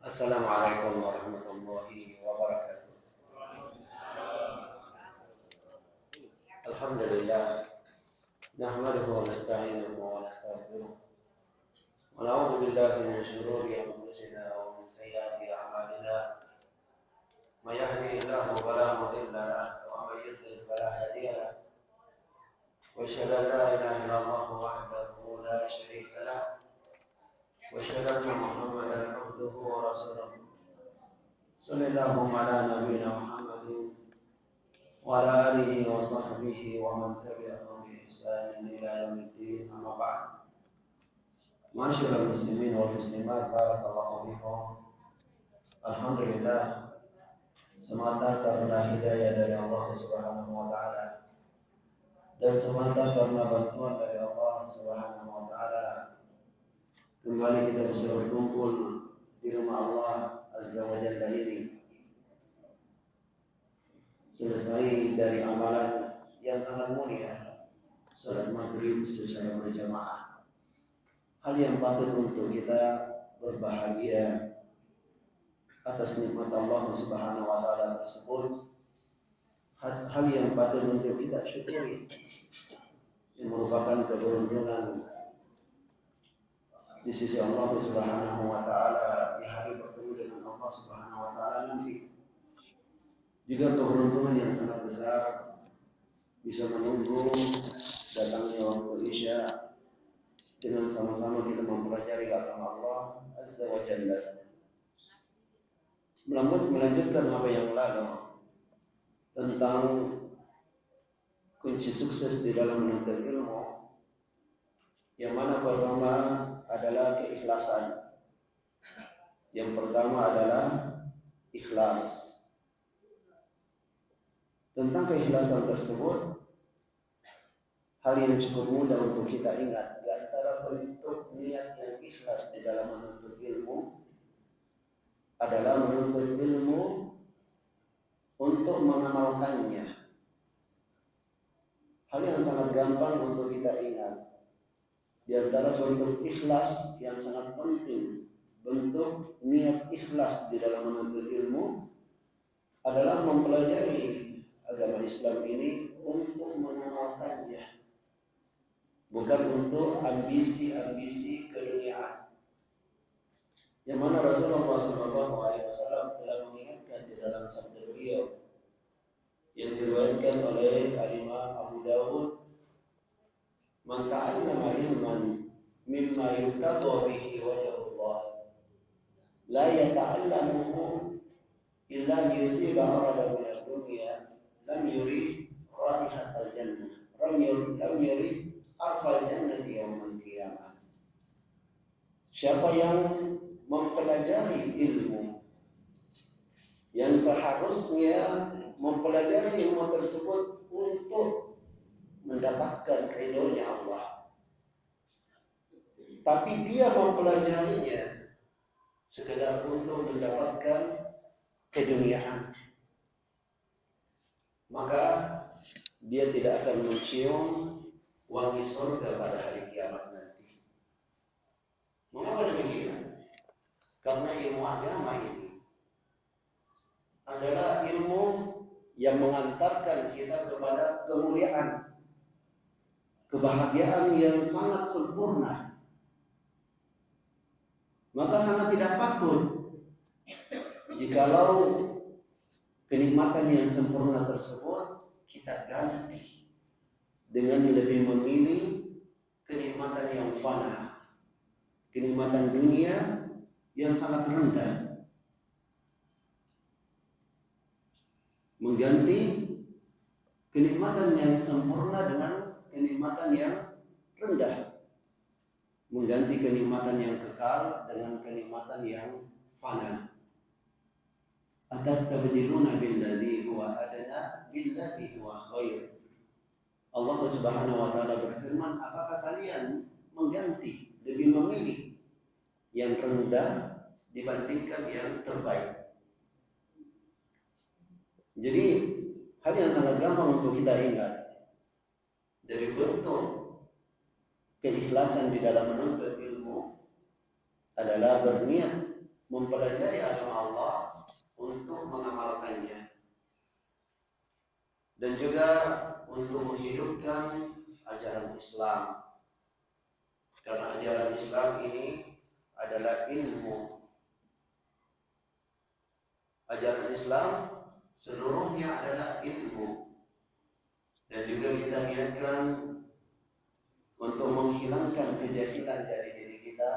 Assalamualaikum warahmatullahi wabarakatuh. Alhamdulillah, nahmaduhu wa nasta'inuhu wa nastaghfiruh. Wa na'udzu billahi min shururi anfusina wa min sayyiati a'malina. May yahdihillahu fala mudilla lahu wa may yudlil fala hadiya lahu. Wa asyhadu an la ilaha illallah wahdahu la syarika lahu. Wa asyhadu anna Muhammadan abduhu wa rasuluh. Sallallahu ala nabiyyina Muhammadin wa ala alihi wa sahbihi wa man tabi'ahum bi ihsanin ila yaumiddin, amma ba'd. Ma'asyiral muslimin wal muslimat, barakallahu fikum. Alhamdulillah, semata karena hidayah dari Allah Subhanahu wa taala dan semata karena bantuan dari Allah Subhanahu wa taala, kembali kita bisa berkumpul di rumah Allah Azza wa Jalla ini, selesai dari amalan yang sangat mulia, salat maghrib secara berjamaah. Hal yang patut untuk kita berbahagia atas nikmat Allah Subhanahu wa taala tersebut. Hal yang patut untuk kita syukuri, yang merupakan keberuntungan di sisi Allah Subhanahu wa taala di hari bertemu dengan Allah Subhanahu wa taala nanti. Juga keberuntungan yang sangat besar bisa menunggu datangnya waktu Isya dengan sama-sama kita mempelajari agama Allah Azza wa Jalla. Melanjutkan apa yang lalu tentang kunci sukses di dalam menuntut ilmu, yang mana pertama adalah keikhlasan. Yang pertama adalah ikhlas. Tentang keikhlasan tersebut, hal yang cukup mudah untuk kita ingat di antara bentuk niat yang ikhlas di dalam menuntut ilmu adalah menuntut ilmu untuk mengamalkannya. Hal yang sangat gampang untuk kita ingat di antara bentuk ikhlas yang sangat penting, bentuk niat ikhlas di dalam menuntut ilmu adalah mempelajari agama Islam ini untuk mengamalkannya, bukan untuk ambisi-ambisi keduniaan. Yang mana Rasulullah SAW telah mengingatkan di dalam sabda beliau yang diriwayatkan oleh Imam Abu Dawud, "Man ta'allama ilman mimma yubtagha bihi wajhullah la yata'allamuhu illa liyusiba 'aradan min ad-dunya lam yuri raihatal jannah lam yuri arfal jannati yaumal qiyamah." Siapa yang mempelajari ilmu yang seharusnya mempelajari ilmu tersebut untuk mendapatkan ridhonya Allah, tapi dia mempelajarinya sekedar untuk mendapatkan keduniaan, maka dia tidak akan mencium wangi surga pada hari kiamat nanti. Mengapa demikian? Karena ilmu agama ini adalah ilmu yang mengantarkan kita kepada kemuliaan, kebahagiaan yang sangat sempurna. Maka sangat tidak patut jikalau kenikmatan yang sempurna tersebut kita ganti dengan lebih memilih kenikmatan yang fana, kenikmatan dunia yang sangat rendah, mengganti kenikmatan yang sempurna dengan kenikmatan yang rendah, mengganti kenikmatan yang kekal dengan kenikmatan yang fana. Atastabdiluna billadhi huwa adna billadhi huwa khair. Allah Subhanahu wa taala berfirman, apakah kalian mengganti, lebih memilih yang rendah dibandingkan yang terbaik? Jadi hal yang sangat gampang untuk kita ingat dari bentuk keikhlasan di dalam menuntut ilmu adalah berniat mempelajari agama Allah untuk mengamalkannya, dan juga untuk menghidupkan ajaran Islam. Karena ajaran Islam ini adalah ilmu. Ajaran Islam seluruhnya adalah ilmu. Dan juga kita niatkan untuk menghilangkan kejahilan dari diri kita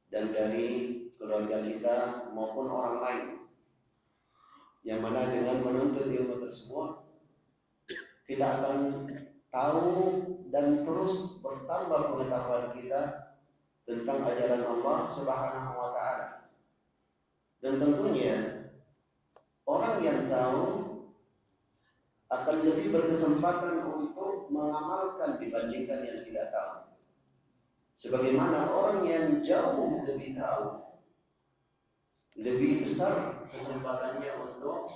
dan dari keluarga kita maupun orang lain, yang mana dengan menuntut ilmu tersebut kita akan tahu dan terus bertambah pengetahuan kita tentang ajaran Allah Subhanahu wa taala. Dan tentunya orang yang tahu akan lebih berkesempatan untuk mengamalkan dibandingkan yang tidak tahu. Sebagaimana orang yang jauh lebih tahu, lebih besar kesempatannya untuk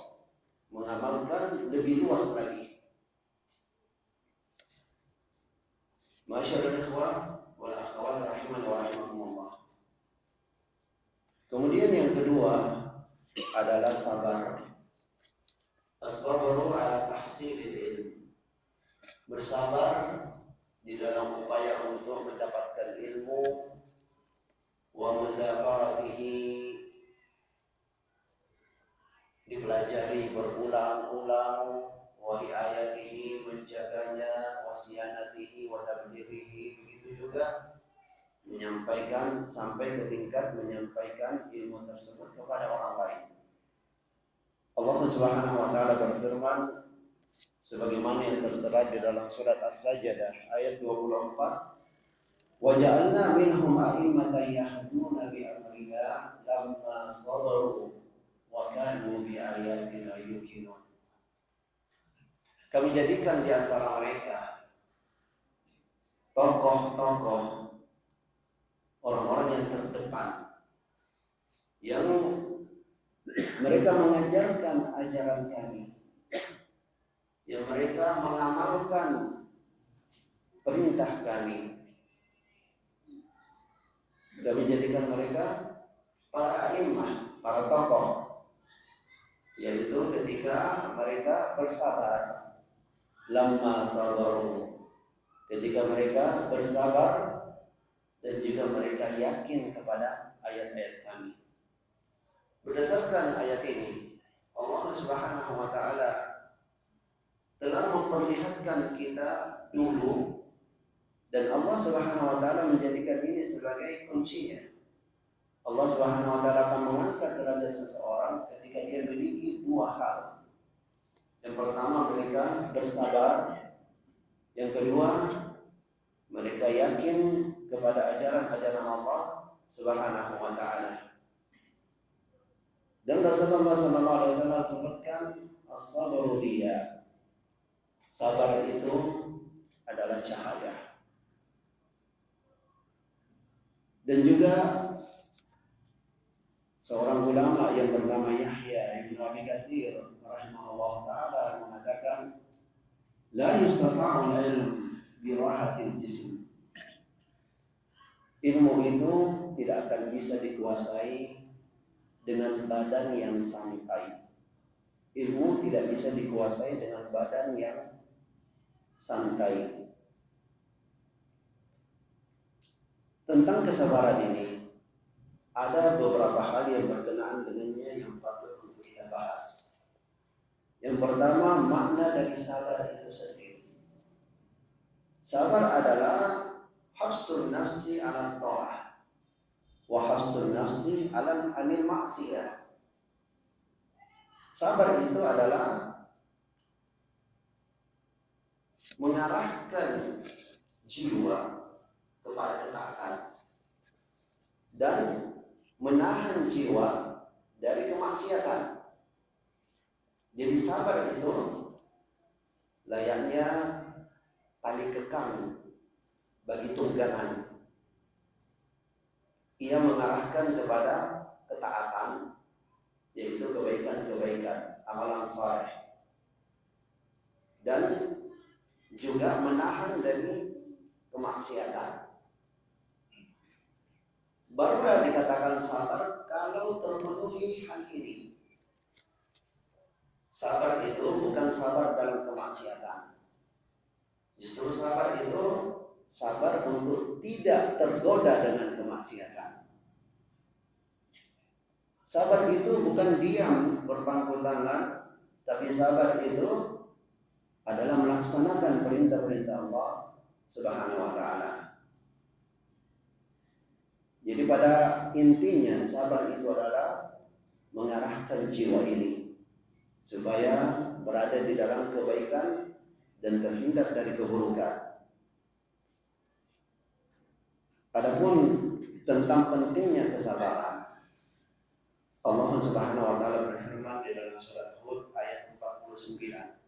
mengamalkan lebih luas lagi. Masyaallah ikhwah wal akhwat rahimani wa rahimakumullah. Kemudian yang kedua adalah sabar. As-sabru ala tahsilil ilm. Bersabar di dalam upaya untuk mendapatkan ilmu, wa muzakaratihi, dipelajari berulang-ulang, wa riayatihi, menjaganya, wa siyanatihi wa tablighihi, begitu juga menyampaikan sampai ke tingkat menyampaikan ilmu tersebut kepada orang lain. Allah Subhanahu wa taala berfirman sebagaimana yang tertera di dalam surat As-Sajdah ayat 24, wa ja'alna minhum a'immatan yahduna bi amrina lamma sabaru wa kanu bi ayatina yuqinun. Kami jadikan di antara mereka tokoh-tokoh, orang-orang yang terdepan, yang mereka mengajarkan ajaran kami, yang mereka mengamalkan perintah kami. Kami jadikan mereka para a'immah, para tokoh, yaitu ketika mereka bersabar, lamma sabaru, ketika mereka bersabar dan juga mereka yakin kepada ayat-ayat kami. Berdasarkan ayat ini, Allah Subhanahu wa taala telah memperlihatkan kita dulu, dan Allah Subhanahu wa taala menjadikan ini sebagai kuncinya. Allah Subhanahu wa taala akan mengangkat derajat seseorang ketika dia memiliki dua hal. Yang pertama, mereka bersabar. Yang kedua, mereka yakin kepada ajaran-ajaran Allah Subhanahu wa taala. Dan Rasulullah sallallahu alaihi wasallam sebutkan as-sabru diya. Sabar itu adalah cahaya. Dan juga seorang ulama yang bernama Yahya Ibn Abi Katsir rahimahullah ta'ala mengatakan, la yustata'u al-ilm bi rahatil jism. Ilmu itu tidak akan bisa dikuasai dengan badan yang santai. Ilmu tidak bisa dikuasai dengan badan yang santai. Tentang kesabaran ini ada beberapa hal yang berkenaan dengannya yang patut untuk kita bahas. Yang pertama, makna dari sabar itu sendiri. Sabar adalah hafsul nafsi ala ta'ah wa hafsul nafsi ala anil maksiyah. Sabar itu adalah mengarahkan jiwa kepada ketaatan dan menahan jiwa dari kemaksiatan. Jadi sabar itu layaknya tali kekang bagi tunggangan. Ia mengarahkan kepada ketaatan, yaitu kebaikan-kebaikan, amalan saleh, dan juga menahan dari kemaksiatan. Barulah dikatakan sabar kalau terpenuhi hal ini. Sabar itu bukan sabar dalam kemaksiatan. Justru sabar itu sabar untuk tidak tergoda dengan kemaksiatan. Sabar itu bukan diam berpangku tangan, tapi sabar itu adalah melaksanakan perintah-perintah Allah Subhanahu wa taala. Jadi pada intinya sabar itu adalah mengarahkan jiwa ini supaya berada di dalam kebaikan dan terhindar dari keburukan. Adapun tentang pentingnya kesabaran, Allah Subhanahu wa taala berfirman di dalam surat Hud ayat 49.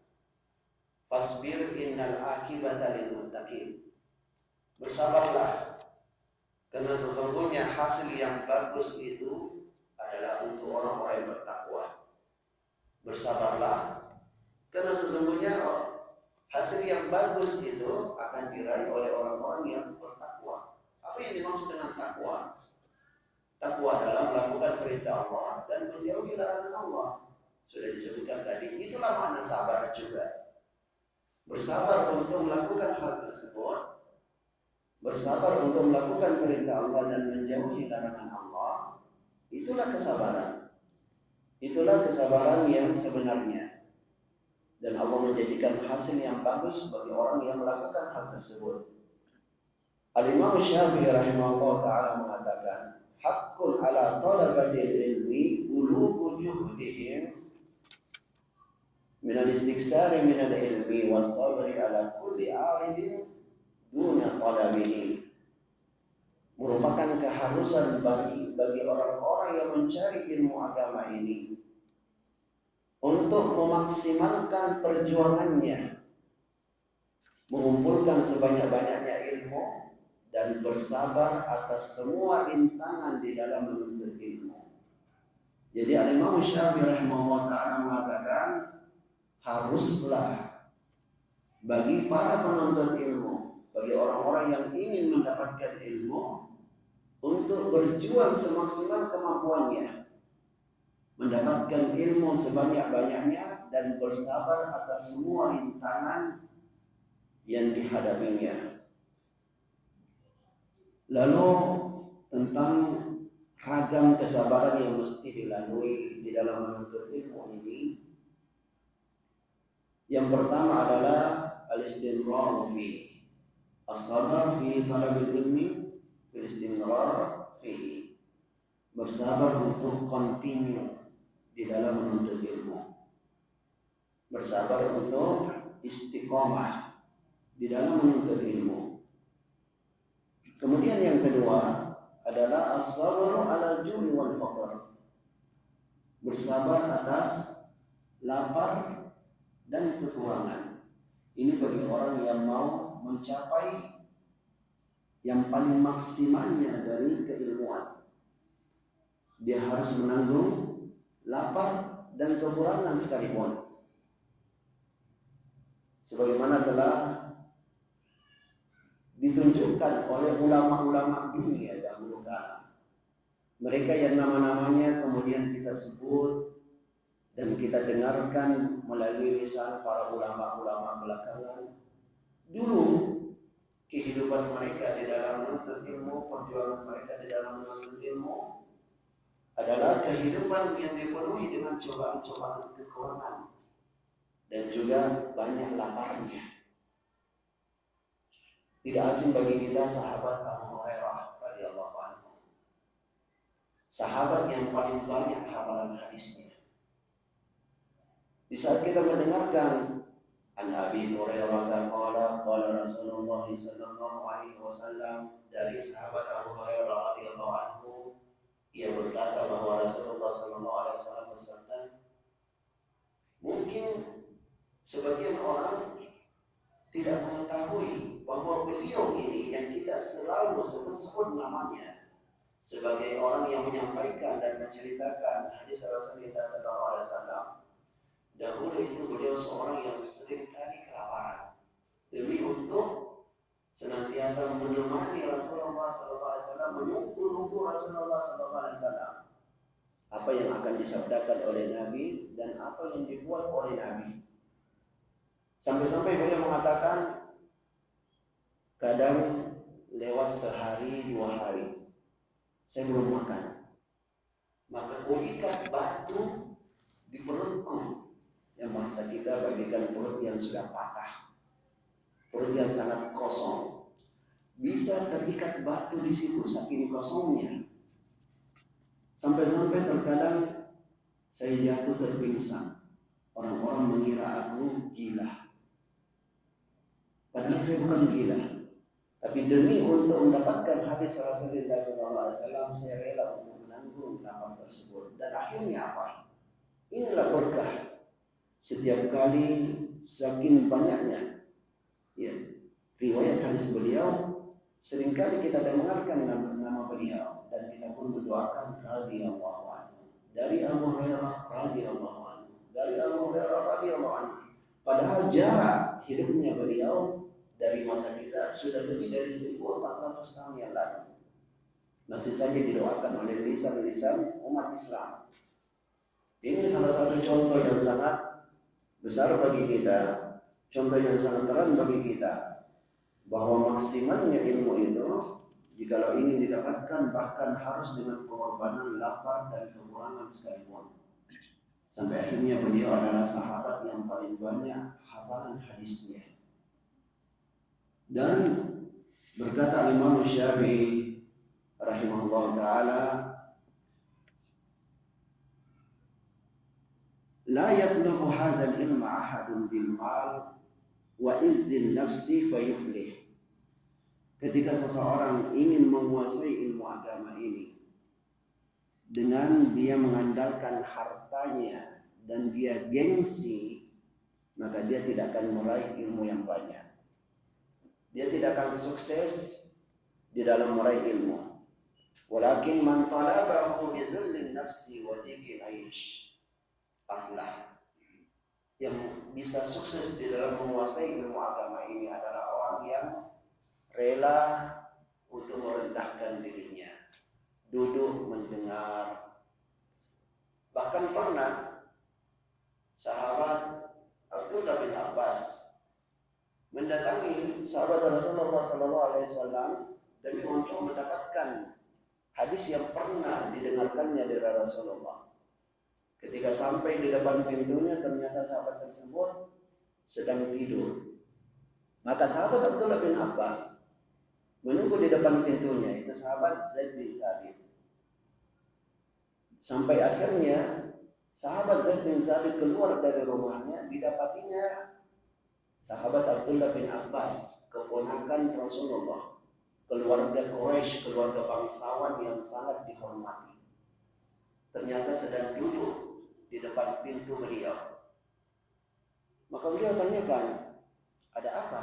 Fasbir innal akibata lil muttaqin. Bersabarlah karena sesungguhnya hasil yang bagus itu adalah untuk orang-orang yang bertakwa. Bersabarlah karena sesungguhnya hasil yang bagus itu akan diraih oleh orang-orang yang bertakwa. Apa yang dimaksud dengan takwa? Takwa adalah melakukan perintah Allah dan menjauhi larangan Allah. Sudah disebutkan tadi, itulah makna sabar juga. Bersabar untuk melakukan hal tersebut, bersabar untuk melakukan perintah Allah dan menjauhi larangan Allah, itulah kesabaran. Itulah kesabaran yang sebenarnya. Dan Allah menjadikan hasil yang bagus bagi orang yang melakukan hal tersebut. Al-Imam Syafi'i rahimahullah ta'ala mengatakan, haqqun ala talabatil ilmi bulughu juhdihim minal istiksari minal ilmi was-sabri ala kulli aridin duna talabihi. Merupakan keharusan bagi orang-orang yang mencari ilmu agama ini untuk memaksimalkan perjuangannya, mengumpulkan sebanyak-banyaknya ilmu dan bersabar atas semua rintangan di dalam menuntut ilmu. Jadi Al-Imam Syafi'i rahimahullah ta'ala mengatakan, haruslah bagi para penuntut ilmu, bagi orang-orang yang ingin mendapatkan ilmu, untuk berjuang semaksimal kemampuannya, mendapatkan ilmu sebanyak-banyaknya dan bersabar atas semua rintangan yang dihadapinya. Lalu tentang ragam kesabaran yang mesti dilalui di dalam menuntut ilmu ini, yang pertama adalah al-istimrar fi as-sabar fi talabil ilmi, al-istimrar fi, bersabar untuk continue di dalam menuntut ilmu, bersabar untuk istiqomah di dalam menuntut ilmu. Kemudian yang kedua adalah as-sabru 'alal ju'i wal faqr, bersabar atas lapar dan kekurangan. Ini bagi orang yang mau mencapai yang paling maksimalnya dari keilmuan. Dia harus menanggung lapar dan kekurangan sekalipun. Sebagaimana telah ditunjukkan oleh ulama-ulama dunia dahulu kala. Mereka yang nama-namanya kemudian kita sebut dan kita dengarkan melalui lisan para ulama-ulama belakangan. Dulu kehidupan mereka di dalam menuntut ilmu, perjuangan mereka di dalam menuntut ilmu adalah kehidupan yang dipenuhi dengan cobaan-cobaan kekurangan dan juga banyak laparnya. Tidak asing bagi kita sahabat Abu Hurairah radhiyallahu anhu, sahabat yang paling banyak hafalan hadisnya. Di saat kita mendengarkan an Abi Hurairah qala Rasulullah sallallahu alaihi wasallam, dari sahabat Abu Hurairah radhiyallahu anhu, ia berkata bahwa Rasulullah sallallahu alaihi wasallam bersabda, mungkin sebagian orang tidak mengetahui bahwa beliau ini yang kita selalu sebut namanya sebagai orang yang menyampaikan dan menceritakan hadis Rasulullah sallallahu alaihi wasallam. Dahulu itu beliau seorang yang seringkali kelaparan demi untuk senantiasa menemani Rasulullah SAW, menunggu Rasulullah SAW. Apa yang akan disabdakan oleh Nabi dan apa yang dibuat oleh Nabi. Sampai-sampai beliau mengatakan, kadang lewat sehari 2 hari saya belum makan, maka ku ikat batu di perutku, yang bahasa kita bagikan perut yang sudah patah, perut yang sangat kosong, bisa terikat batu di situ saking kosongnya. Sampai-sampai terkadang saya jatuh terpingsan, orang-orang mengira aku gila, padahal saya bukan gila. Tapi demi untuk mendapatkan hadis Rasulullah SAW, saya rela untuk menanggung lapar tersebut. Dan akhirnya apa? Inilah berkah. Setiap kali saking banyaknya ya, riwayat hadis beliau, seringkali kita dengarkan nama beliau dan kita pun mendoakan radhiyallahu anhu. Dari Abu Hurairah radhiyallahu anhu, dari Abu Hurairah radhiyallahu anhu. Padahal jarak hidupnya beliau dari masa kita sudah lebih dari 1400 tahun yang lalu. Masih saja didoakan oleh lisan-lisan umat Islam. Ini salah satu contoh yang sangat besar bagi kita, contoh yang sangat terang bagi kita, bahwa maksimalnya ilmu itu, jikalau ingin didapatkan, bahkan harus dengan pengorbanan lapar dan kekurangan sekalipun. Sampai akhirnya beliau adalah sahabat yang paling banyak hafalan hadisnya. Dan berkata Imam Syafi'i rahimahullah ta'ala, la yatlubu hadzal ilma ahadun bil mal wa izzin nafsi fayuflih. Ketika seseorang ingin menguasai ilmu agama ini dengan dia mengandalkan hartanya dan dia gengsi, maka dia tidak akan meraih ilmu yang banyak. Dia tidak akan sukses di dalam meraih ilmu. Walakin man talabahu bi zullin nafsi wa dhiqil aish aflah. Yang bisa sukses di dalam menguasai ilmu agama ini adalah orang yang rela untuk merendahkan dirinya, duduk mendengar. Bahkan pernah sahabat Abdullah bin Abbas mendatangi sahabat Rasulullah SAW demi untuk mendapatkan hadis yang pernah didengarkannya dari Rasulullah. Ketika sampai di depan pintunya, ternyata sahabat tersebut sedang tidur. Maka sahabat Abdullah bin Abbas menunggu di depan pintunya, itu sahabat Zaid bin Sabit. Sampai akhirnya sahabat Zaid bin Sabit keluar dari rumahnya, didapatinya sahabat Abdullah bin Abbas, keponakan Rasulullah, keluarga Quraisy, keluarga bangsawan yang sangat dihormati. Ternyata sedang duduk di depan pintu beliau. Maka beliau tanyakan, ada apa?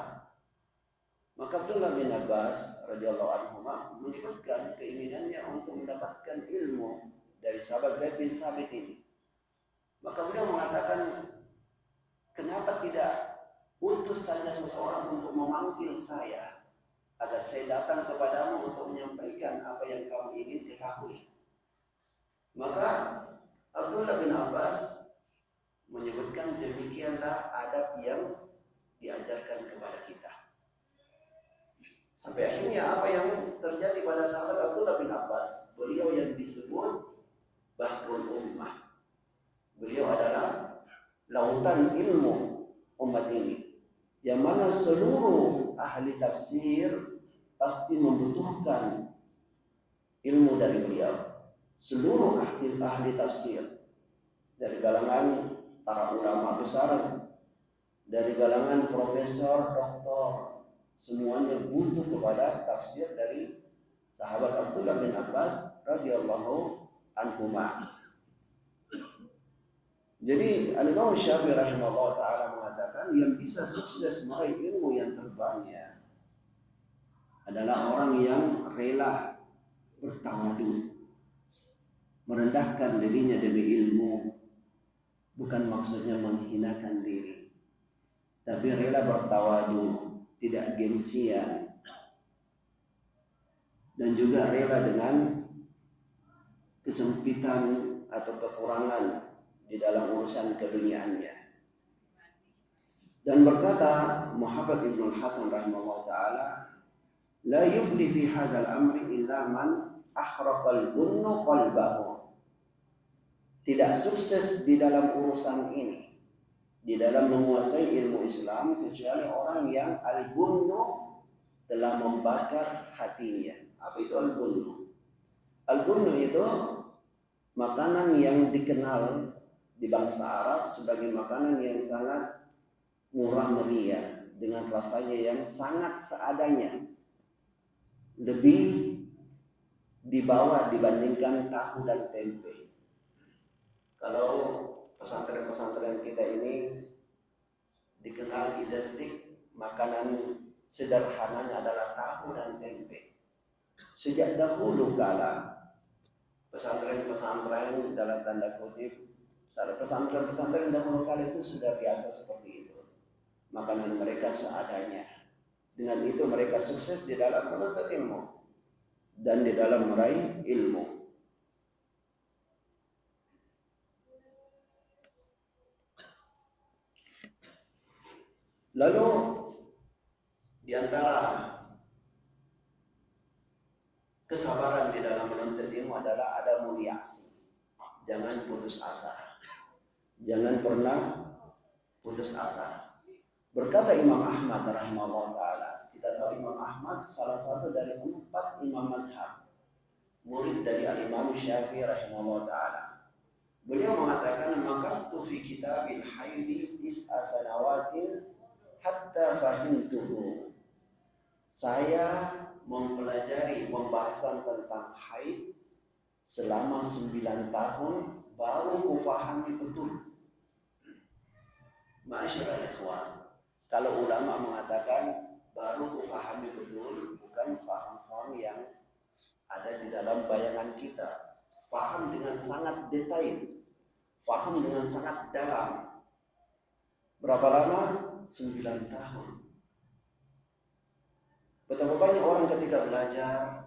Maka Abdullah bin Abbas radhiyallahu anhu menyebutkan keinginannya untuk mendapatkan ilmu dari sahabat Zaid bin Sabit ini. Maka beliau mengatakan, kenapa tidak utus saja seseorang untuk memanggil saya agar saya datang kepadamu untuk menyampaikan apa yang kamu ingin ketahui. Maka Abdullah bin Abbas menyebutkan, demikianlah adab yang diajarkan kepada kita. Sampai akhirnya apa yang terjadi pada sahabat Abdullah bin Abbas, beliau yang disebut Bahrul Ummah. Beliau adalah lautan ilmu umat ini, yang mana seluruh ahli tafsir pasti membutuhkan ilmu dari beliau. Seluruh ahli tafsir, dari kalangan para ulama besar, dari kalangan profesor, doktor, semuanya butuh kepada tafsir dari sahabat Abdullah bin Abbas radhiyallahu anhuma. Jadi Al-Imam Syafi'i rahimahullah ta'ala mengatakan, yang bisa sukses meraih ilmu yang terbanyak adalah orang yang rela bertawadu, merendahkan dirinya demi ilmu. Bukan maksudnya menghinakan diri, tapi rela bertawadu, tidak gengsian, dan juga rela dengan kesempitan atau kekurangan di dalam urusan keduniaannya. Dan berkata Muhammad ibn Hasan rahimahullah ta'ala, la yufli fi hadzal amri illa man ahraqal bunnu qalbahu. Tidak sukses di dalam urusan ini, di dalam menguasai ilmu Islam, kecuali orang yang al-bunnu telah membakar hatinya. Apa itu al-bunnu? Al-bunnu itu makanan yang dikenal di bangsa Arab sebagai makanan yang sangat murah meriah, dengan rasanya yang sangat seadanya, lebih dibawa dibandingkan tahu dan tempe. Kalau pesantren-pesantren kita ini dikenal identik makanan sederhananya adalah tahu dan tempe. Sejak dahulu kala pesantren-pesantren dalam tanda kutip, pesantren-pesantren dahulu kala itu sudah biasa seperti itu. Makanan mereka seadanya. Dengan itu mereka sukses di dalam menuntut ilmu dan di dalam meraih ilmu. Lalu di antara kesabaran di dalam menuntut ilmu adalah ada mulyasi. Jangan putus asa. Jangan pernah putus asa. Berkata Imam Ahmad rahimahullah ta'ala, kita tahu Imam Ahmad salah satu dari 4 imam mazhab, murid dari al-Imam Syafi'i rahimahullah ta'ala. Beliau mengatakan, makastu fi kitabil haidi 9 sanawatin hatta fahimtuhu. Saya mempelajari pembahasan tentang haid selama 9 tahun baru kufahami betul. Ma'asyiral ikhwan, kalau ulama mengatakan baru kufahami betul, bukan faham-faham yang ada di dalam bayangan kita. Faham dengan sangat detail, faham dengan sangat dalam. Berapa lama? 9 tahun. Betapa banyak orang ketika belajar,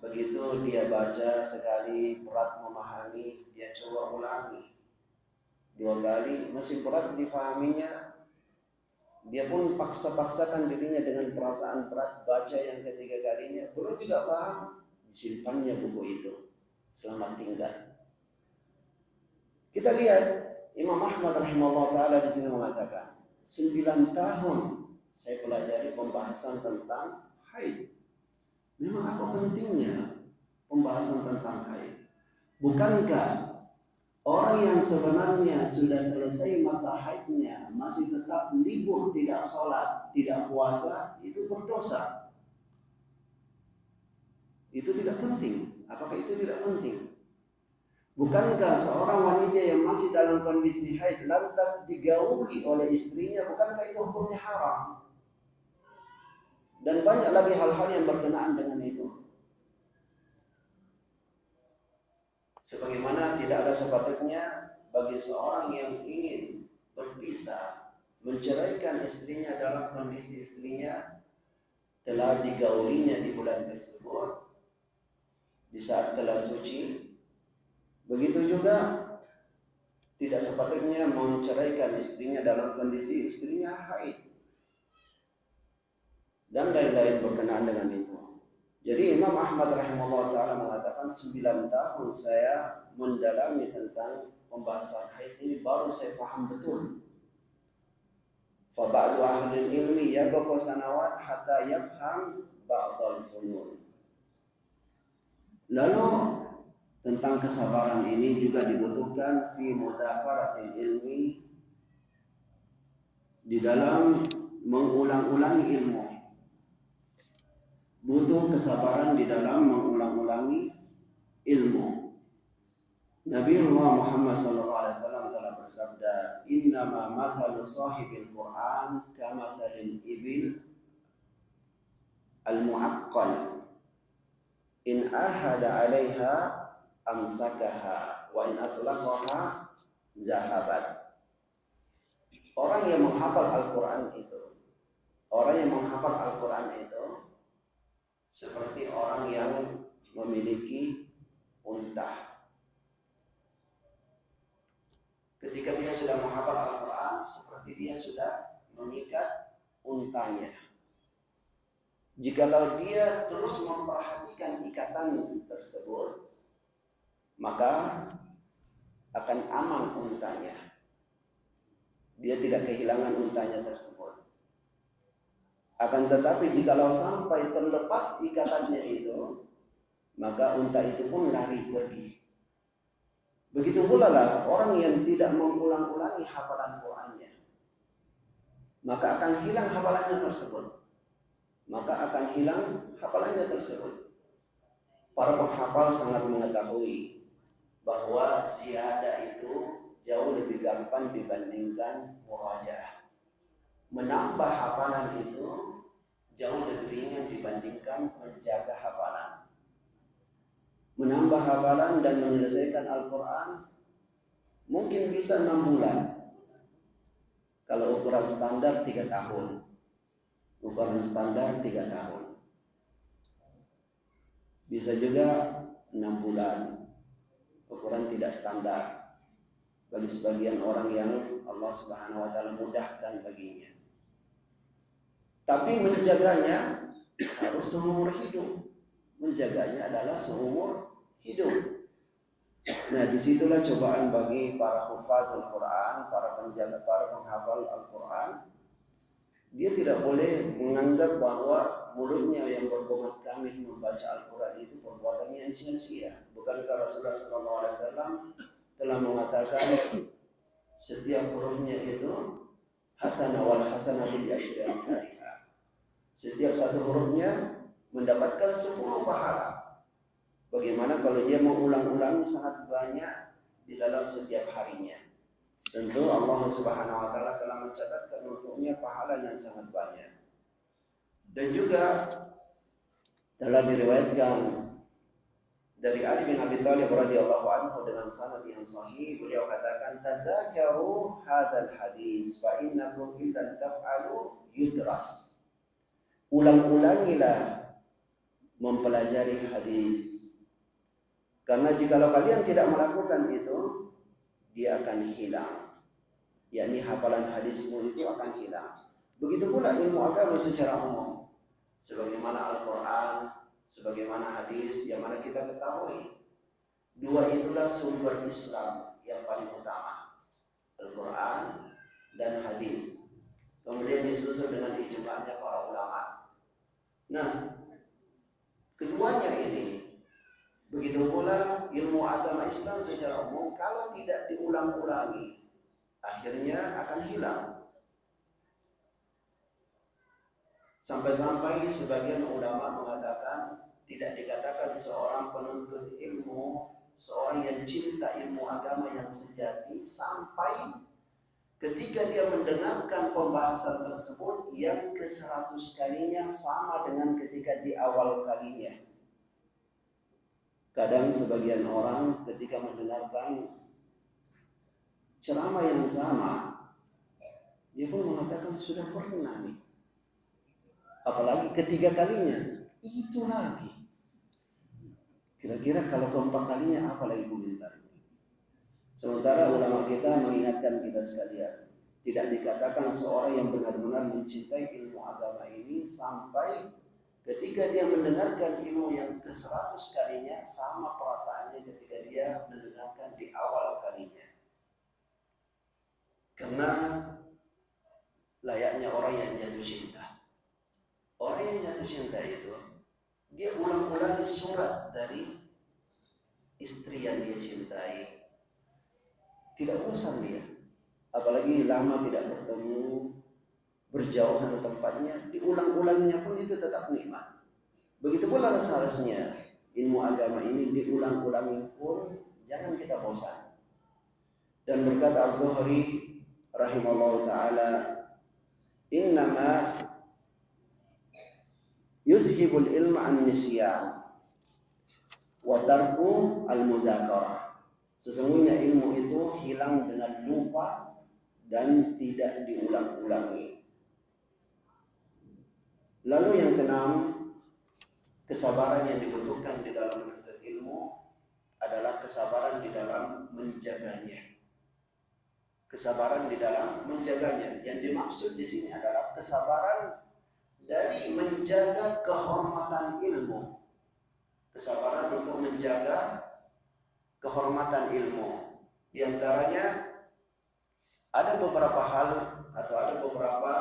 begitu dia baca sekali berat memahami, dia coba ulangi 2 kali, masih berat difahaminya, dia pun paksa-paksakan dirinya dengan perasaan berat, baca yang ketiga kalinya, belum juga paham, disimpannya buku itu selamat tinggal. Kita lihat Imam Ahmad rahimahullah ta'ala di sini mengatakan, 9 tahun saya pelajari pembahasan tentang haid. Memang apa pentingnya pembahasan tentang haid? Bukankah orang yang sebenarnya sudah selesai masa haidnya masih tetap libur, tidak sholat, tidak puasa, itu berdosa? Itu tidak penting. Apakah itu tidak penting? Bukankah seorang wanita yang masih dalam kondisi haid lantas digauli oleh istrinya, bukankah itu hukumnya haram? Dan banyak lagi hal-hal yang berkenaan dengan itu. Sebagaimana tidaklah sepatutnya bagi seorang yang ingin berpisah, menceraikan istrinya dalam kondisi istrinya telah digaulinya di bulan tersebut, di saat telah suci. Begitu juga tidak sepatutnya menceraikan istrinya dalam kondisi istrinya haid dan lain-lain berkenaan dengan itu. Jadi Imam Ahmad rahimahullah ta'ala mengatakan 9 tahun saya mendalami tentang pembahasan haid ini baru saya faham betul. Fa ba'du ahli ilmi yabqa sanawat hatta yafham ba'dal funun. Lalu tentang kesabaran ini juga dibutuhkan fi muzakaratil ilmi, di dalam mengulang-ulangi ilmu. Butuh kesabaran di dalam mengulang-ulangi ilmu. Nabiullah Muhammad SAW telah bersabda, innama masalu sahibil Quran kamasalil ibil al-mu'aqqal in ahada 'alaiha amsakaha wa in atlaqaha zahabat. Orang yang menghafal Al-Quran itu, seperti orang yang memiliki unta. Ketika dia sudah menghafal Al-Quran, seperti dia sudah mengikat untanya. Jikalau dia terus memperhatikan ikatan tersebut, maka akan aman untanya. Dia tidak kehilangan untanya tersebut. Akan tetapi jikalau sampai terlepas ikatannya itu, maka unta itu pun lari pergi. Begitu pula lah orang yang tidak mengulang-ulangi hafalan Qur'annya, maka akan hilang hafalannya tersebut. Para penghafal sangat mengetahui bahwa ziyadah itu jauh lebih gampang dibandingkan murajaah. Menambah hafalan itu jauh lebih ringan dibandingkan menjaga hafalan. Menambah hafalan dan menyelesaikan Al-Quran mungkin bisa 6 bulan. Kalau ukuran standar 3 tahun. Bisa juga 6 bulan. Ukuran tidak standar bagi sebagian orang yang Allah Subhanahu wa taala mudahkan baginya. Tapi menjaganya harus seumur hidup. Menjaganya adalah seumur hidup. Nah, disitulah cobaan bagi para hufaz Al-Quran, para penghafal Al-Quran. Dia tidak boleh menganggap bahwa mulutnya yang berkomat kamit membaca Al-Quran itu perbuatannya yang sia-sia. Bukankah Rasulullah SAW telah mengatakan setiap hurufnya itu hasanah wal hasanatu bi asyri amsalihha. Setiap satu hurufnya mendapatkan 10 pahala. Bagaimana kalau dia mengulang-ulangi sangat banyak di dalam setiap harinya? Tentu Allah Subhanahu wa taala telah mencatatkan untuknya pahala yang sangat banyak. Dan juga telah diriwayatkan dari Ali bin Abi Thalib radhiyallahu anhu dengan sanad yang sahih, beliau katakan, "Tazakaru hadzal hadis fa innakum illan taf'alu yudras." Ulang-ulangilah mempelajari hadis. Karena jikalau kalian tidak melakukan itu, dia akan hilang. Yakni hafalan hadismu itu akan hilang. Begitu pula ilmu agama secara umum. Sebagaimana Al-Quran, sebagaimana hadis, yang mana kita ketahui. Dua itulah sumber Islam yang paling utama. Al-Quran dan hadis. Kemudian disusul dengan ijma'nya para ulama. Nah, keduanya ini, begitu pula ilmu agama Islam secara umum, kalau tidak diulang-ulangi, akhirnya akan hilang. Sampai-sampai sebagian ulama mengatakan, tidak dikatakan seorang penuntut ilmu, seorang yang cinta ilmu agama yang sejati, sampai ketika dia mendengarkan pembahasan tersebut yang ke-100 kalinya sama dengan ketika di awal kalinya. Kadang sebagian orang ketika mendengarkan ceramah yang sama, dia pun mengatakan sudah pernah nih. Apalagi ketiga kalinya, itu lagi. Kira-kira kalau keempat kalinya apa lagi komentarnya? Sementara ulama kita mengingatkan kita sekalian, tidak dikatakan seorang yang benar-benar mencintai ilmu agama ini sampai ketika dia mendengarkan ilmu yang ke-100 kalinya sama perasaannya ketika dia mendengarkan di awal kalinya. Karena layaknya orang yang jatuh cinta. Orang yang jatuh cinta itu, dia ulang-ulangi surat dari istri yang dia cintai. Tidak bosan dia, apalagi lama tidak bertemu, berjauhan tempatnya, diulang-ulanginya pun itu tetap nikmat. Begitu pula seharusnya ilmu agama ini diulang-ulangi pun jangan kita bosan. Dan berkata Az-Zuhri rahimahullah ta'ala, innama yuzhibul ilma an-nisyan wa tarku al-muzakarah. Sesungguhnya ilmu itu hilang dengan lupa dan tidak diulang-ulangi. Lalu yang keenam, kesabaran yang dibutuhkan di dalam menuntut ilmu adalah kesabaran di dalam menjaganya. Kesabaran di dalam menjaganya. Yang dimaksud di sini adalah kesabaran dari menjaga kehormatan ilmu. Kesabaran untuk menjaga kehormatan ilmu. Di antaranya ada beberapa hal atau ada beberapa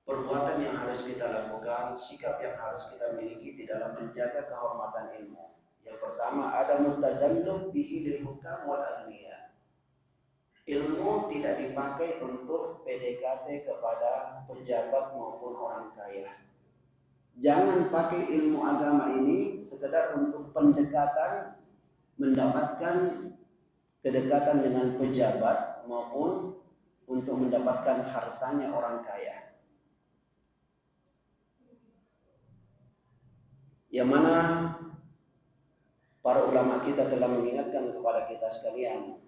perbuatan yang harus kita lakukan, sikap yang harus kita miliki di dalam menjaga kehormatan ilmu. Yang pertama, ada mutazalluf bihi lil hukam wal aghniya. Ilmu tidak dipakai untuk PDKT kepada pejabat maupun orang kaya. Jangan pakai ilmu agama ini sekedar untuk pendekatan, mendapatkan kedekatan dengan pejabat maupun untuk mendapatkan hartanya orang kaya. Yang mana para ulama kita telah mengingatkan kepada kita sekalian,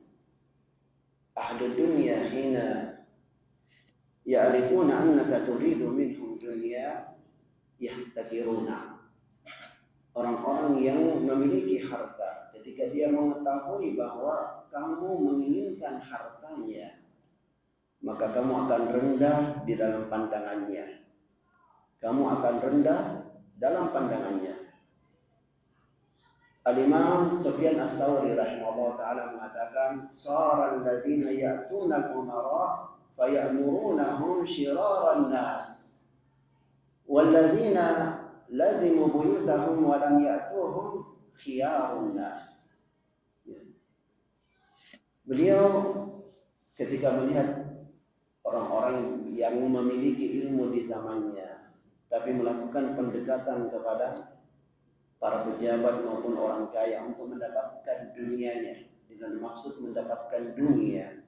ahlud dunya hina ya'rifuna annaka turidu minhum dunya yahtakiruna. Orang-orang yang memiliki harta, ketika dia mengetahui bahwa kamu menginginkan hartanya, maka kamu akan rendah di dalam pandangannya. Kamu akan rendah dalam pandangannya. Al-Imam Sufyan As-Sawri rahimahullah ta'ala mengatakan, "Sara alladzina ya'tuna al-umara faya'murunahum shiraran nas walladzina lazimu buyutahum wa lam ya'tuhum khiyarun nas." Beliau ketika melihat orang-orang yang memiliki ilmu di zamannya tapi melakukan pendekatan kepada para pejabat maupun orang kaya untuk mendapatkan dunianya, dengan maksud mendapatkan dunia,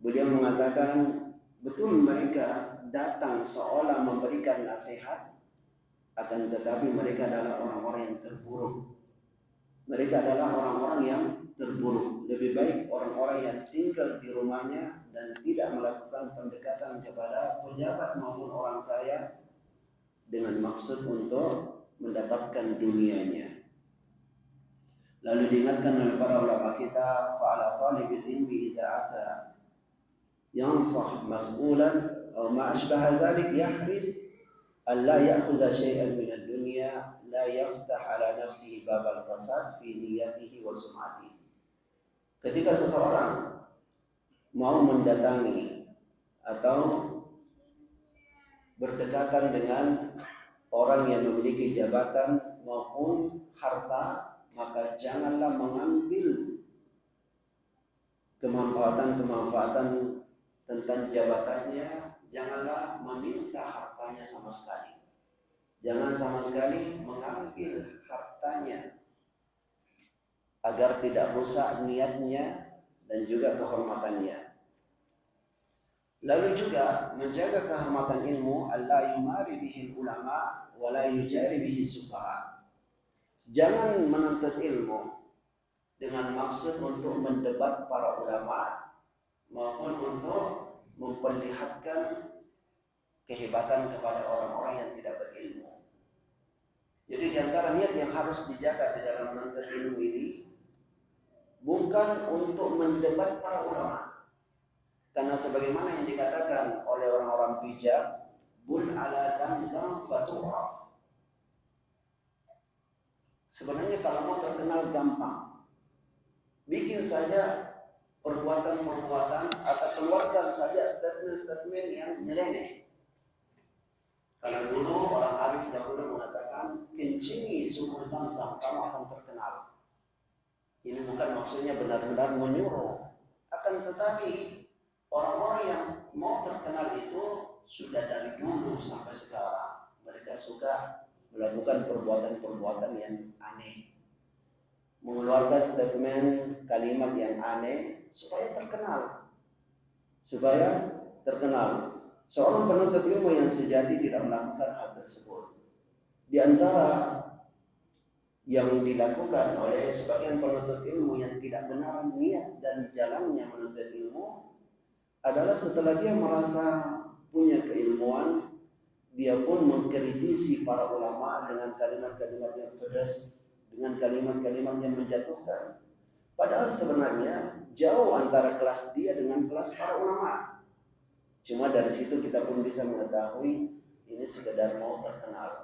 beliau mengatakan betul mereka datang seolah memberikan nasihat, akan tetapi mereka adalah orang-orang yang terburuk. Mereka adalah orang-orang yang terburuk. Lebih baik orang-orang yang tinggal di rumahnya dan tidak melakukan pendekatan kepada pejabat maupun orang kaya dengan maksud untuk mendapatkan dunianya. Lalu diingatkan oleh para ulama kita, fa'ala talibil ilmi idza ata yansah mas'ulan aw ma ashbaha dzalik yahris alla ya'khudha syai'an min ad-dunya la yaftah ala nafsihi babal fasad fi niyyatihi wa sum'atihi. Ketika seseorang mau mendatangi atau berdekatan dengan orang yang memiliki jabatan maupun harta, maka janganlah mengambil kemanfaatan tentang jabatannya, janganlah meminta hartanya sama sekali. Jangan sama sekali mengambil hartanya agar tidak rusak niatnya dan juga kehormatannya. Lalu juga menjaga kehormatan ilmu, alla yumari bihi ulama wa la yujari bihi sufaha. Jangan menuntut ilmu dengan maksud untuk mendebat para ulama maupun untuk memperlihatkan kehebatan kepada orang-orang yang tidak berilmu. Jadi di antara niat yang harus dijaga di dalam menuntut ilmu ini bukan untuk mendebat para ulama. Karena sebagaimana yang dikatakan oleh orang-orang bijak, bul ala zamzam fatu'raf. Sebenarnya kalau mau terkenal gampang, bikin saja perbuatan-perbuatan atau keluarkan saja statement-statement yang nyeleneh. Kalau dulu orang arif dahulu mengatakan, kencingi sumur zamzam, kamu akan terkenal. Ini bukan maksudnya benar-benar menyuruh, akan tetapi orang-orang yang mau terkenal itu sudah dari dulu sampai sekarang. Mereka suka melakukan perbuatan-perbuatan yang aneh, mengeluarkan statement kalimat yang aneh supaya terkenal. Seorang penuntut ilmu yang sejati tidak melakukan hal tersebut. Di antara yang dilakukan oleh sebagian penuntut ilmu yang tidak benar niat dan jalannya menuntut ilmu adalah setelah dia merasa punya keilmuan, dia pun mengkritisi para ulama dengan kalimat-kalimat yang pedas, dengan kalimat-kalimat yang menjatuhkan. Padahal sebenarnya jauh antara kelas dia dengan kelas para ulama. Cuma dari situ kita pun bisa mengetahui ini sekedar mau terkenal.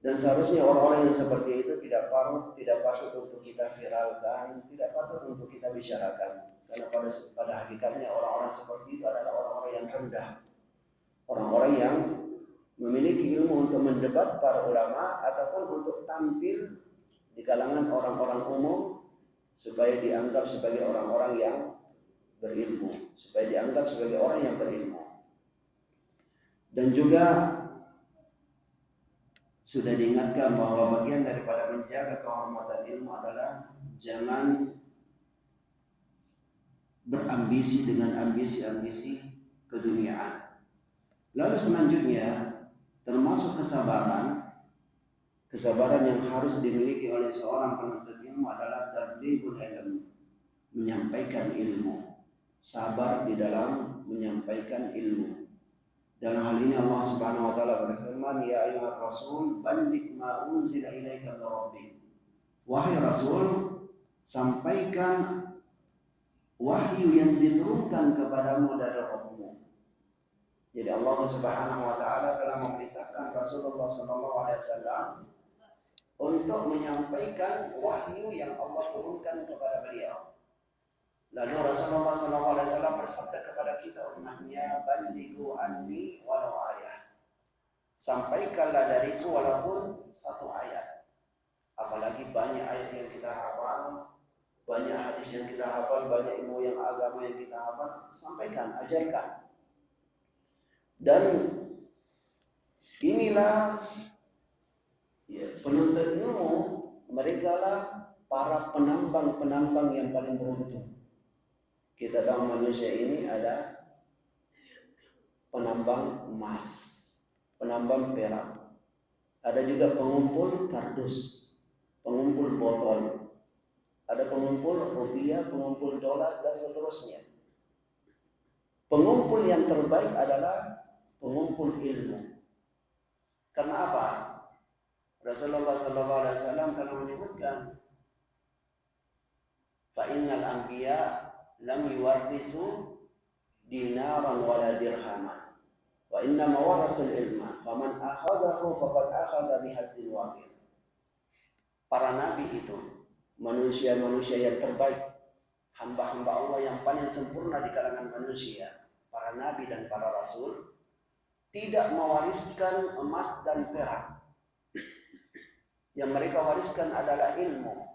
Dan seharusnya orang-orang yang seperti itu tidak patut untuk kita viralkan, tidak patut untuk kita bicarakan. Karena pada hakikatnya orang-orang seperti itu adalah orang-orang yang rendah. Orang-orang yang memiliki ilmu untuk mendebat para ulama ataupun untuk tampil di kalangan orang-orang umum supaya dianggap sebagai orang-orang yang berilmu, supaya dianggap sebagai orang yang berilmu. Dan juga sudah diingatkan bahwa bagian daripada menjaga kehormatan ilmu adalah jangan berambisi dengan ambisi-ambisi keduniaan. Lalu selanjutnya termasuk kesabaran yang harus dimiliki oleh seorang penuntut ilmu adalah tablighul ilm, menyampaikan ilmu, sabar di dalam menyampaikan ilmu. Dalam hal ini Allah Subhanahu wa taala berfirman, "Ya ayyuhar rasul, balligh ma unzila ilaika min rabbik." Wahai Rasul, sampaikan wahyu yang diturunkan kepadamu dari Rabbmu. Jadi Allah Subhanahu wa taala telah memerintahkan Rasulullah sallallahu alaihi wasallam untuk menyampaikan wahyu yang Allah turunkan kepada beliau. Lalu Rasulullah SAW bersabda kepada kita umatnya, "Ballighu anni walau ayah." Sampaikanlah dariku walaupun satu ayat. Apalagi banyak ayat yang kita hafal, banyak hadis yang kita hafal, banyak ilmu yang agama yang kita hafal, sampaikan, ajarkan. Dan inilah penuntut ilmu, mereka lah para penambang-penambang yang paling beruntung. Kita tahu manusia ini ada penambang emas, penambang perak, ada juga pengumpul kardus, pengumpul botol, ada pengumpul rupiah, pengumpul dolar, dan seterusnya. Pengumpul yang terbaik adalah pengumpul ilmu. Karena apa? Rasulullah SAW telah menyebutkan, fa innal anbiya lam yuwarrithu dinaran wala dirhaman wa innama warasul ilma faman akhadhahu faqad akhadha bihazzin wafir. Para nabi itu manusia-manusia yang terbaik, hamba-hamba Allah yang paling sempurna di kalangan manusia, para nabi dan para rasul, tidak mewariskan emas dan perak. Yang mereka wariskan adalah ilmu.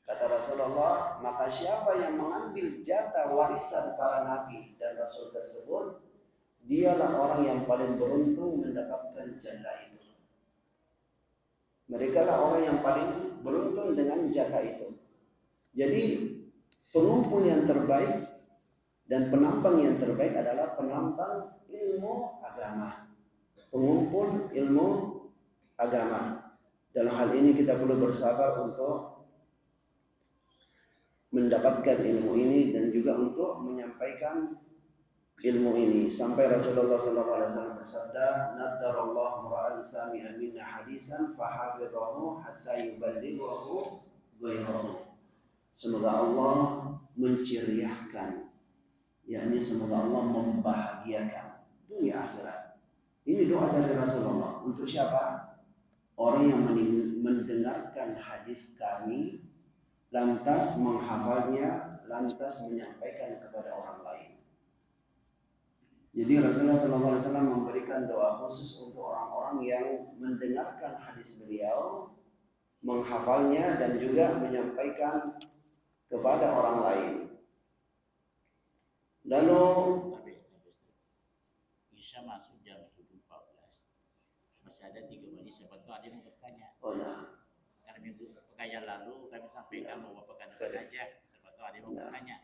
Kata Rasulullah, maka siapa yang mengambil jatah warisan para nabi dan rasul tersebut, dialah orang yang paling beruntung mendapatkan jatah itu. Mereka lah orang yang paling beruntung dengan jatah itu. Jadi pengumpul yang terbaik dan penambang yang terbaik adalah penambang ilmu agama, pengumpul ilmu agama. Dalam hal ini kita perlu bersabar untuk mendapatkan ilmu ini dan juga untuk menyampaikan ilmu ini. Sampai Rasulullah SAW bersabda, "Nadarallahu ra'an sami'a minna hadisan fahafidhahu hatta yuballighahu ghairahu." Semoga Allah menceriahkan, yakni semoga Allah membahagiakan dunia akhirat. Ini doa dari Rasulullah untuk siapa? Orang yang mendengarkan hadis kami, lantas menghafalnya, lantas menyampaikan kepada orang lain. Jadi Rasulullah SAW memberikan doa khusus untuk orang-orang yang mendengarkan hadis beliau, menghafalnya dan juga menyampaikan kepada orang lain. Lalu bisa masuk jam 7.14. Masih ada 3 menit, siapa tahu ada yang bertanya. Oh nah. Karena minggu pekan lalu kami sampaikan bahwa pekan depan aja, siapa tahu ada yang mau bertanya.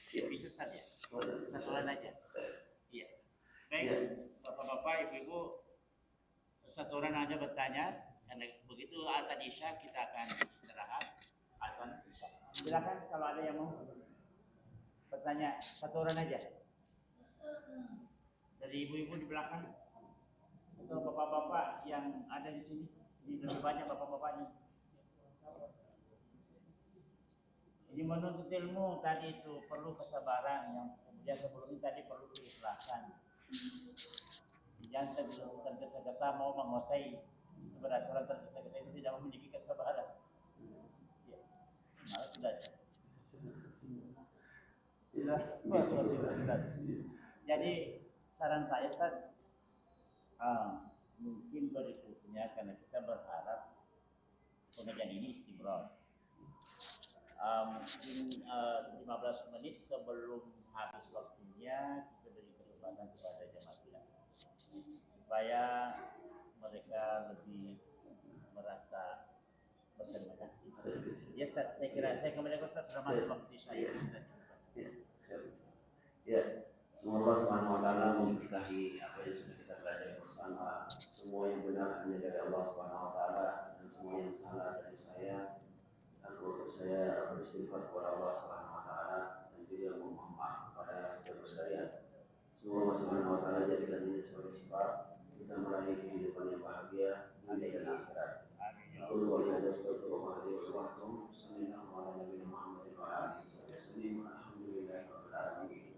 Bisa Ustaz ya? Sesuai aja. Iya. Baik, Bapak-bapak, Ibu-ibu, satu orang aja bertanya. Dan begitu azan Isya kita akan istirahat. Azan Isya. Silakan kalau ada yang mau bertanya, satu orang aja. Dari ibu-ibu di belakang. Atau bapak-bapak yang ada di sini, di lebih banyak bapak-bapaknya. Jadi menuntut ilmu tadi itu perlu kesabaran, yang kemudian sebelumnya tadi perlu keikhlasan. Jangan tergesa-gesa mau menguasai keberaturan, tergesa-gesa itu tidak memiliki kesabaran. Ya, malah sudah. Jadi saran saya kan mungkin berikutnya, karena kita berharap pengajian ini istiqomah. Mungkin 15 menit sebelum habis waktunya kita beri kesempatan kepada jemaah kita supaya mereka lebih merasa berterima kasih. Ya Ustaz, saya kira saya kembali ke Ustaz, sudah masuk waktu saya. Ya, semoga Allah Subhanahu wa taala memberkahi apa yang sudah kita pelajari bersama. Semua yang benar hanya dari Allah Subhanahu wa taala, dan semua yang salah dari saya. Aku saya beristighfar kepada Allah Subhanahu wa taala dan juga memohon maaf kepada kita sekalian. Semoga Allah Subhanahu wa taala jadikan ini sebagai sebab kita meraih kehidupan yang bahagia dunia dan akhirat. Aku wali astagfirullah wa lakum. Sallallahu alaihi Muhammad wa alihi wasallam. Alhamdulillahirabbil alamin.